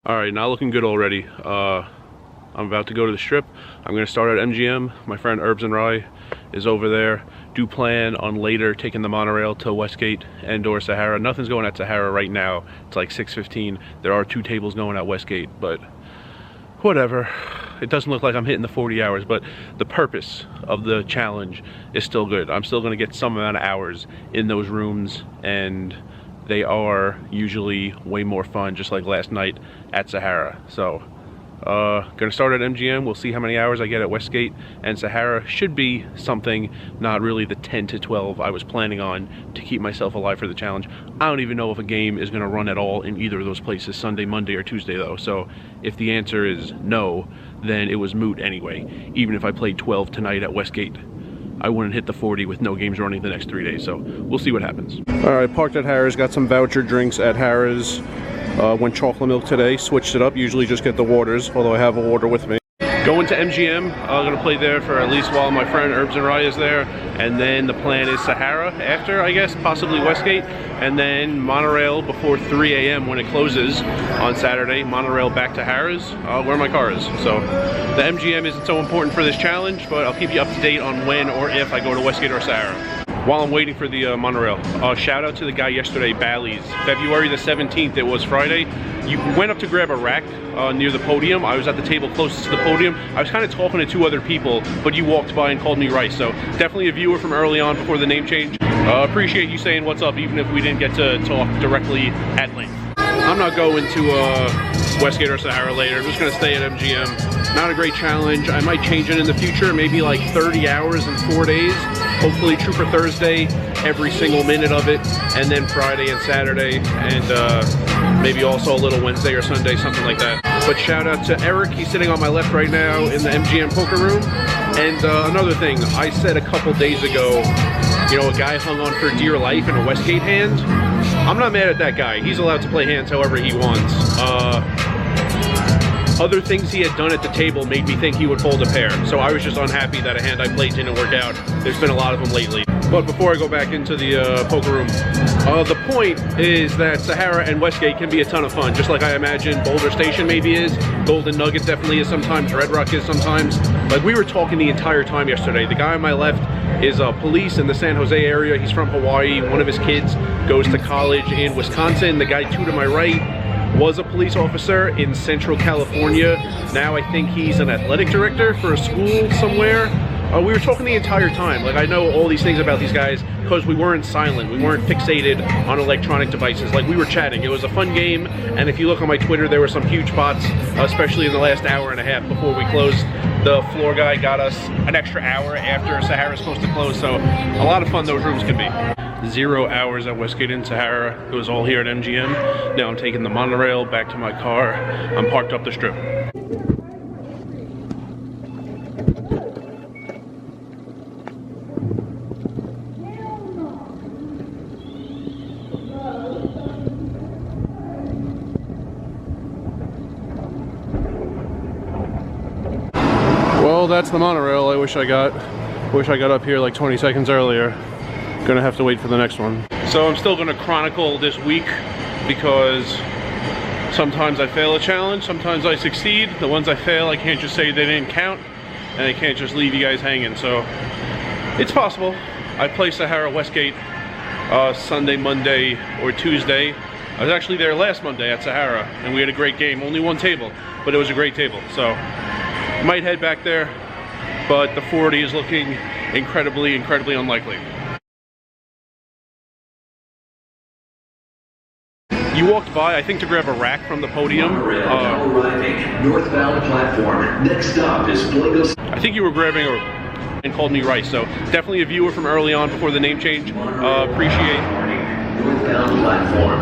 All right, not looking good already. I'm about to go to the strip. I'm gonna start at MGM. My friend Herbs and Rye is over there. Do plan on later taking the monorail to Westgate and or Sahara. Nothing's going at Sahara right now. It's like 6:15. There are 2 tables going at Westgate, but whatever. It doesn't look like I'm hitting the 40 hours, but the purpose of the challenge is still good. I'm still gonna get some amount of hours in those rooms, and they are usually way more fun, just like last night at Sahara. So gonna start at MGM. We'll see how many hours I get at Westgate and Sahara. Should be something, not really the 10 to 12 I was planning on to keep myself alive for the challenge. I don't even know if a game is gonna run at all in either of those places, Sunday, Monday, or Tuesday though. So if the answer is no, then it was moot anyway. Even if I played 12 tonight at Westgate, I wouldn't hit the 40 with no games running the next 3 days. So we'll see what happens. All right, parked at Harrah's, got some voucher drinks at Harrah's. Went chocolate milk today, switched it up. Usually just get the waters, although I have a water with me. Going to MGM, I'm gonna play there for at least while my friend Herbs and Rye is there. And then the plan is Sahara after, I guess, possibly Westgate. And then monorail before 3 a.m. when it closes on Saturday. Monorail back to Harrah's, where my car is. So the MGM isn't so important for this challenge, but I'll keep you up to date on when or if I go to Westgate or Sahara. While I'm waiting for the monorail, shout out to the guy yesterday, Bally's. February the 17th, it was Friday. You went up to grab a rack near the podium. I was at the table closest to the podium. I was kind of talking to 2 other people, but you walked by and called me Rice. So definitely a viewer from early on before the name change. Appreciate you saying what's up, even if we didn't get to talk directly at length. I'm not going to Westgate or Sahara later. I'm just gonna stay at MGM. Not a great challenge. I might change it in the future, maybe like 30 hours in 4 days. Hopefully true for Thursday, every single minute of it, and then Friday and Saturday, and maybe also a little Wednesday or Sunday, something like that. But shout out to Eric, he's sitting on my left right now in the MGM poker room. And another thing, I said a couple days ago, you know, a guy hung on for dear life in a Westgate hand. I'm not mad at that guy. He's allowed to play hands however he wants. Other things he had done at the table made me think he would fold a pair. So I was just unhappy that a hand I played didn't work out. There's been a lot of them lately. But before I go back into the poker room, the point is that Sahara and Westgate can be a ton of fun. Just like I imagine Boulder Station maybe is. Golden Nugget definitely is sometimes. Red Rock is sometimes. Like we were talking the entire time yesterday. The guy on my left is police in the San Jose area. He's from Hawaii. One of his kids goes to college in Wisconsin. The guy 2 to my right was a police officer in Central California. Now I think he's an athletic director for a school somewhere. We were talking the entire time. Like I know all these things about these guys because we weren't silent. We weren't fixated on electronic devices. Like we were chatting. It was a fun game. And if you look on my Twitter, there were some huge bots, especially in the last hour and a half before we closed. The floor guy got us an extra hour after Sahara's supposed to close. So a lot of fun those rooms can be. 0 hours at Westgate and Sahara. It was all here at MGM. Now I'm taking the monorail back to my car. I'm parked up the strip. Well, that's the monorail I wish I got up here like 20 seconds earlier. Gonna have to wait for the next one. So I'm still gonna chronicle this week because sometimes I fail a challenge, sometimes I succeed. The ones I fail, I can't just say they didn't count, and I can't just leave you guys hanging. So it's possible. I play Sahara Westgate Sunday, Monday, or Tuesday. I was actually there last Monday at Sahara, and we had a great game. Only 1 table, but it was a great table. So might head back there, but the 40 is looking incredibly, incredibly unlikely. You walked by, I think, to grab a rack from the podium. Northbound platform. Next stop is Flago. I think you were grabbing and called me Rice. So definitely a viewer from early on before the name change. Appreciate. Northbound platform.